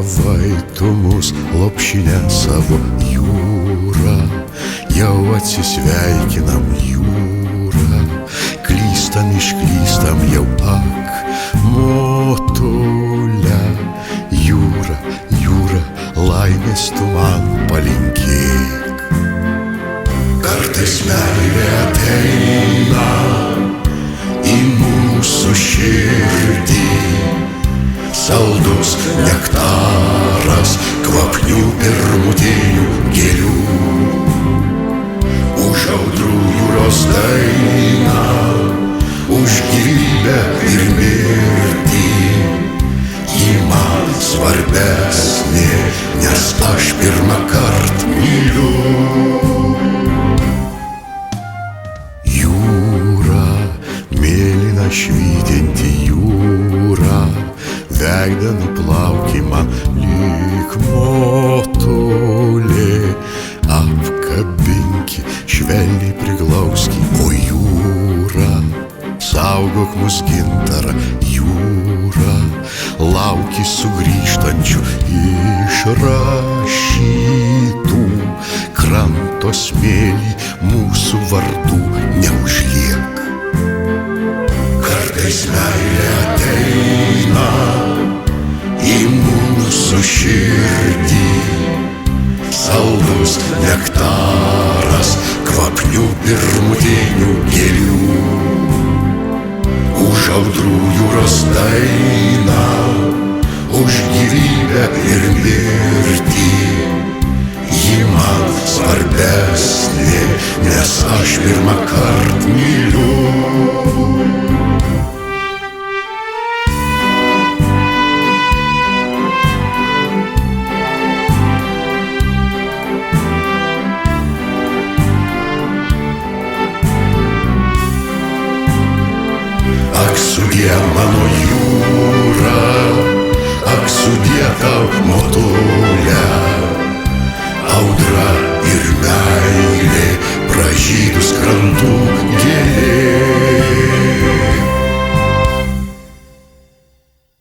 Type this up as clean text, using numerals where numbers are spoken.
Davai tu mus lopšinę savo jūrą, jau atsisveikinam jūrą, klystam išklystam jau motule. Jūra, jūra, laimės tu man palinkėk. Kartais meilė ateina į mūsų širdį, saldus nektaras kvapnių pirmutinių gėlių. Už audrų jūros dainą, už gyvybę ir mirtį, ji man svarbesnė, nes aš pirmąkart myliu. Jūra, mėlyna švytinti jūra, veidą nuplauki man lyg motulė. Apkabinki, švelniai priglauski, o jūra, saugok mus gintarą, jūra, lauki sugrįžtančių išrašytų, kranto smėlį mūsų vardų neužliek. Kartais meilė ateina į mūsų širdį, saldus nektaras kvapnių pirmutinių gėlių. Už audrų jūros dainą, už gyvybę ir mirtį, ji man svarbesnė, nes aš pirmąkart myliu. Ak sudie mano jūra, ak sudie tau motulė.